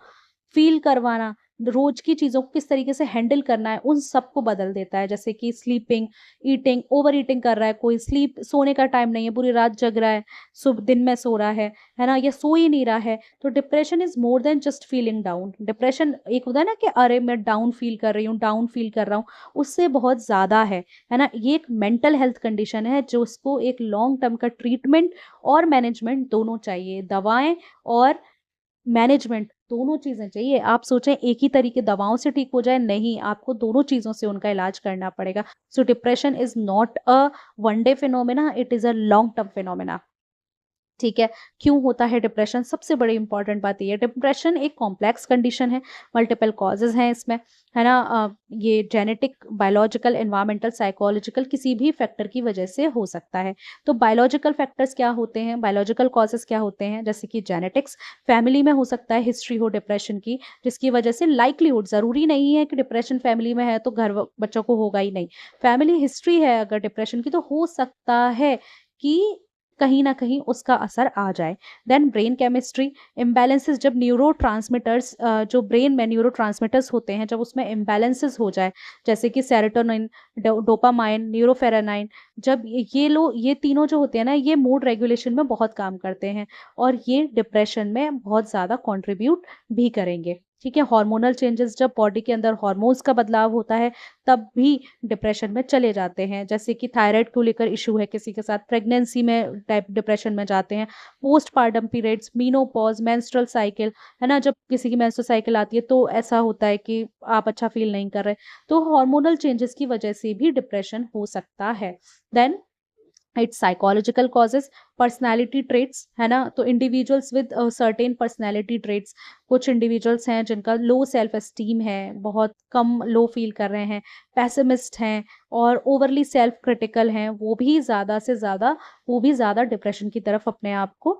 Speaker 1: फ़ील करवाना, रोज़ की चीज़ों को किस तरीके से हैंडल करना है, उन सबको बदल देता है। जैसे कि स्लीपिंग, ईटिंग, ओवर ईटिंग कर रहा है कोई, सोने का टाइम नहीं है, पूरी रात जग रहा है, दिन में सो रहा है ना? या सो ही नहीं रहा है। तो depression is more than just feeling down. Depression एक होता है ना कि अरे मैं डाउन फ़ील कर रही हूँ, डाउन फ़ील कर रहा हूँ, उससे बहुत ज़्यादा है ना? ये एक मेंटल हेल्थ कंडीशन है, जो उसको एक लॉन्ग टर्म का ट्रीटमेंट और मैनेजमेंट दोनों चाहिए। दवाएँ और मैनेजमेंट दोनों चीज़ें चाहिए। आप सोचें एक ही तरीके दवाओं से ठीक हो जाए, नहीं, आपको दोनों चीज़ों से उनका इलाज करना पड़ेगा। सो depression is not a one day phenomena, it is a long term phenomena. ठीक है, क्यों होता है डिप्रेशन? सबसे बड़ी इंपॉर्टेंट बात ये है, डिप्रेशन एक कॉम्प्लेक्स कंडीशन है, मल्टीपल कॉजेज़ हैं इसमें, है ना? ये जेनेटिक, बायोलॉजिकल, एनवायरमेंटल, साइकोलॉजिकल किसी भी फैक्टर की वजह से हो सकता है। तो बायोलॉजिकल फैक्टर्स क्या होते हैं, बायोलॉजिकल कॉजेज़ क्या होते हैं? जैसे कि जेनेटिक्स, फैमिली में हो सकता है हिस्ट्री हो डिप्रेशन की, जिसकी वजह से लाइक्लीहुड, ज़रूरी नहीं है कि डिप्रेशन फैमिली में है तो बच्चों को होगा ही नहीं। फैमिली हिस्ट्री है अगर डिप्रेशन की, तो हो सकता है कि कहीं न कहीं उसका असर आ जाए। देन ब्रेन केमिस्ट्री, इम्बैलेंसेस, जब जो ब्रेन में न्यूरोट्रांसमिटर्स होते हैं, जब उसमें इम्बैलेंसेस हो जाए, जैसे कि सेरोटोनिन, डोपामाइन, न्यूरोफेरेनाइन, जब ये तीनों जो होते हैं ना, ये मूड रेगुलेशन में बहुत काम करते हैं, और ये डिप्रेशन में बहुत ज़्यादा कंट्रीब्यूट भी करेंगे। ठीक है, हार्मोनल चेंजेस, जब बॉडी के अंदर हार्मोन्स का बदलाव होता है, तब भी डिप्रेशन में चले जाते हैं। जैसे कि थायराइड को लेकर इश्यू है किसी के साथ, प्रेगनेंसी में टाइप डिप्रेशन में जाते हैं, postpartum periods, menopause, menstrual cycle, है ना? जब किसी की मेंस्ट्रुअल साइकिल आती है तो ऐसा होता है कि आप अच्छा फ़ील नहीं कर रहे। तो हार्मोनल चेंजेस की वजह से भी डिप्रेशन हो सकता है। Then its psychological causes, personality traits, है ना, तो individuals with certain personality traits, कुछ इंडिविजुअल्स हैं जिनका लो सेल्फ एस्टीम है, बहुत कम लो फील कर रहे हैं, पेसिमिस्ट हैं और ओवरली सेल्फ क्रिटिकल हैं, वो भी ज़्यादा से ज़्यादा, वो भी ज़्यादा डिप्रेशन की तरफ अपने आप को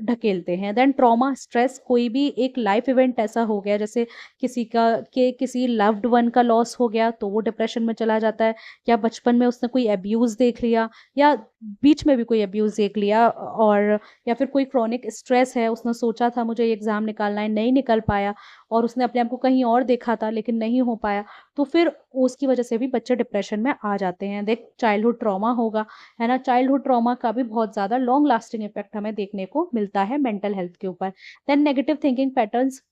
Speaker 1: ढकेलते हैं। देन ट्रॉमा स्ट्रेस, कोई भी एक लाइफ इवेंट ऐसा हो गया जैसे किसी लव्ड वन का लॉस हो गया तो वो डिप्रेशन में चला जाता है, या बचपन में उसने कोई अब्यूज़ देख लिया, या बीच में भी कोई अब्यूज़ देख लिया, और या फिर कोई क्रॉनिक स्ट्रेस है, उसने सोचा था मुझे ये एग्ज़ाम निकालना है, नहीं निकल पाया और उसने अपने आप को कहीं और देखा था लेकिन नहीं हो पाया, तो फिर उसकी वजह से भी बच्चे डिप्रेशन में आ जाते हैं। देख चाइल्डहुड ट्रॉमा होगा, है ना, चाइल्डहुड ट्रॉमा का भी बहुत ज़्यादा लॉन्ग लास्टिंग इफेक्ट हमें देखने को मिलता है मेंटल हेल्थ के ऊपर। देन नेगेटिव थिंकिंग पैटर्न्स,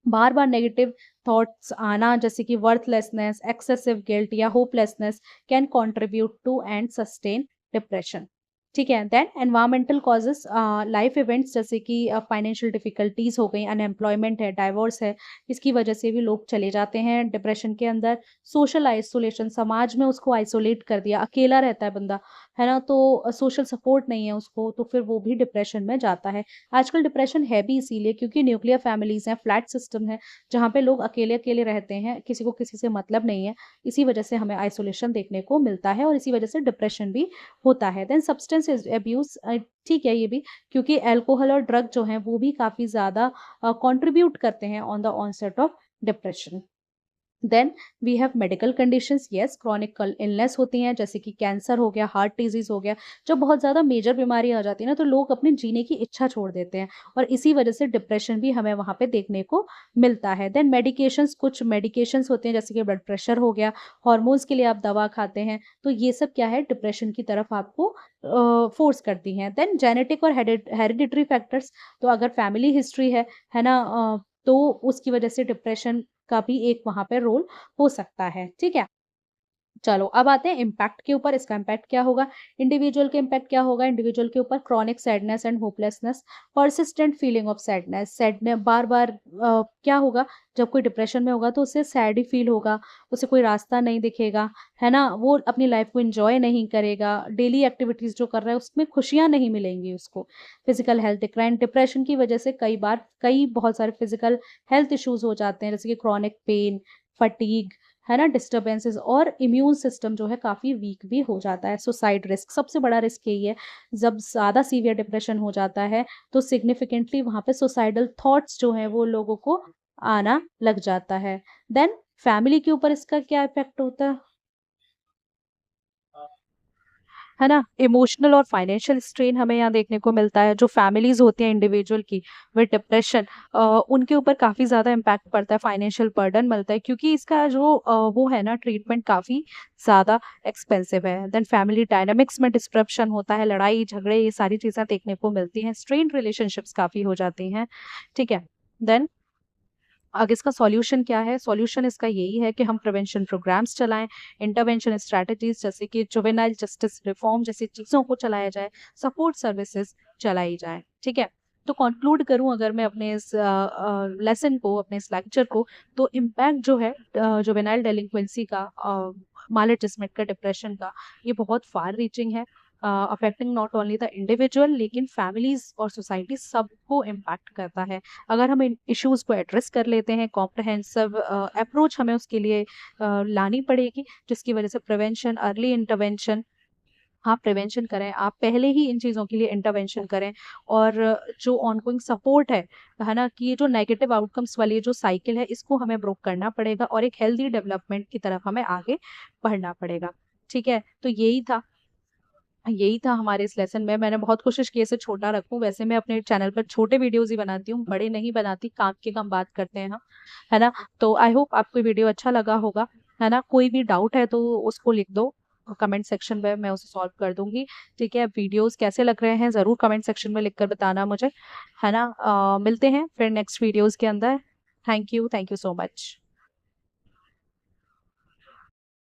Speaker 1: बार-बार नेगेटिव थॉट्स आना जैसे कि वर्थलेसनेस, एक्सेसिव गिल्ट या hopelessness can contribute to and sustain depression. ठीक है। Then environmental causes, life events जैसे कि फाइनेंशियल डिफिकल्टीज हो गई, अनएम्प्लॉयमेंट है, डाइवोर्स है, इसकी वजह से भी लोग चले जाते हैं डिप्रेशन के अंदर। सोशल आइसोलेशन, समाज में उसको आइसोलेट कर दिया, अकेला रहता है बंदा, है ना, तो सोशल सपोर्ट नहीं है उसको, तो फिर वो भी डिप्रेशन में जाता है। आजकल डिप्रेशन है भी इसीलिए क्योंकि न्यूक्लियर फैमिलीज हैं, फ्लैट सिस्टम है, जहाँ पे लोग अकेले अकेले रहते हैं, किसी को किसी से मतलब नहीं है, इसी वजह से हमें आइसोलेशन देखने को मिलता है और इसी वजह से डिप्रेशन भी होता है। देन सब्सटेंस एब्यूज, ठीक है, ये भी क्योंकि अल्कोहल और ड्रग जो हैं वो भी काफ़ी ज़्यादा कंट्रीब्यूट करते हैं on the onset of depression. Then we have medical conditions, yes, chronic illness होती हैं जैसे कि कैंसर हो गया, हार्ट डिजीज हो गया, जब बहुत ज़्यादा मेजर बीमारी आ जाती है ना तो लोग अपने जीने की इच्छा छोड़ देते हैं और इसी वजह से डिप्रेशन भी हमें वहाँ पे देखने को मिलता है। देन मेडिकेशंस, कुछ मेडिकेशंस होते हैं जैसे कि ब्लड प्रेशर हो गया, हॉर्मोन्स के लिए आप दवा खाते हैं, तो ये सब क्या है, डिप्रेशन की तरफ आपको फोर्स करती हैं। देन जेनेटिक और हेरिडिटरी फैक्टर्स, तो अगर फैमिली हिस्ट्री है ना, तो उसकी वजह से डिप्रेशन का भी एक वहाँ पे रोल हो सकता है, ठीक है? चलो अब आते हैं इम्पैक्ट के ऊपर, इसका इम्पैक्ट क्या होगा? इंडिविजुअल के इम्पैक्ट क्या होगा? इंडिविजुअल के ऊपर chronic sadness and hopelessness, persistent feeling of sadness, बार-बार क्या होगा जब कोई डिप्रेशन में होगा तो उसे सैड ही फील होगा, उसे कोई रास्ता नहीं दिखेगा, है ना? वो अपनी लाइफ को एन्जॉय नहीं करेगा, डेली एक्टिविटीज़ जो कर रहा है उसमें खुशियाँ नहीं मिलेंगी उसको। फिजिकल हेल्थ डिक्लाइन, डिप्रेशन की वजह से कई बहुत सारे फिजिकल हेल्थ इश्यूज़ हो जाते हैं जैसे कि क्रॉनिक पेन, फटीग, है ना, डिस्टर्बेंसेस, और इम्यून सिस्टम जो है काफ़ी वीक भी हो जाता है। सुसाइड रिस्क, सबसे बड़ा रिस्क यही है, जब ज़्यादा सीवियर डिप्रेशन हो जाता है तो सिग्निफिकेंटली वहाँ पे सुसाइडल थॉट्स जो हैं वो लोगों को आना लग जाता है। देन फैमिली के ऊपर इसका क्या इफ़ेक्ट होता है? है ना? इमोशनल और फाइनेंशियल स्ट्रेन हमें यहाँ देखने को मिलता है। जो फैमिलीज़ होती हैं इंडिविजुअल की विद डिप्रेशन, उनके ऊपर काफ़ी ज़्यादा इम्पैक्ट पड़ता है, फाइनेंशियल बर्डन मिलता है क्योंकि इसका जो वो है ना, ट्रीटमेंट काफ़ी ज़्यादा एक्सपेंसिव है। देन फैमिली डायनामिक्स में डिस्रप्शन होता है, लड़ाई झगड़े ये सारी चीज़ें देखने को मिलती हैं, स्ट्रेन्ड रिलेशनशिप्स काफ़ी हो जाती हैं, ठीक है? देन आगे इसका सॉल्यूशन क्या है? सॉल्यूशन इसका यही है कि हम प्रिवेंशन प्रोग्राम्स चलाएँ, इंटरवेंशन स्ट्रैटेजीज़ जैसे कि जुवेनाइल जस्टिस रिफॉर्म जैसी चीज़ों को चलाया जाए, सपोर्ट सर्विसेज़ चलाई जाएँ, ठीक है? तो कंक्लूड करूँ अगर मैं अपने इस लेसन को, अपने इस लेक्चर को, तो इम्पैक्ट जो है जुवेनाइल डेलिंक्वेंसी का, माल एडजस्टमेंट का, डिप्रेशन का, ये बहुत फार रीचिंग है, affecting not only the individual लेकिन फैमिलीज़ और सोसाइटी सबको इम्पैक्ट करता है। अगर हम इन इश्यूज़ को एड्रेस कर लेते हैं, कॉम्प्रिहेंसिव अप्रोच हमें उसके लिए लानी पड़ेगी, जिसकी वजह से प्रिवेंशन, अर्ली इंटरवेंशन, आप प्रिवेंशन करें, आप पहले ही इन चीज़ों के लिए इंटरवेंशन करें और जो ऑनगोइंग सपोर्ट है ना, कि ये जो नेगेटिव आउटकम्स वाली जो साइकिल है, इसको हमें ब्रोक करना पड़ेगा और एक हेल्दी डेवलपमेंट की तरफ हमें आगे बढ़ना पड़ेगा, ठीक है? तो यही था हमारे इस लेसन में। मैंने बहुत कोशिश की इसे छोटा रखूँ, वैसे मैं अपने चैनल पर छोटे वीडियोज़ ही बनाती हूँ, बड़े नहीं बनाती, काम की कम बात करते हैं हम, है ना? तो आई होप आपको वीडियो अच्छा लगा होगा, है ना? कोई भी डाउट है तो उसको लिख दो कमेंट सेक्शन में, मैं उसे सॉल्व कर दूँगी, ठीक है? वीडियोज़ कैसे लग रहे हैं ज़रूर कमेंट सेक्शन में लिखकर बताना मुझे, है ना? मिलते हैं फिर नेक्स्ट वीडियोज़ के अंदर। Thank you so much.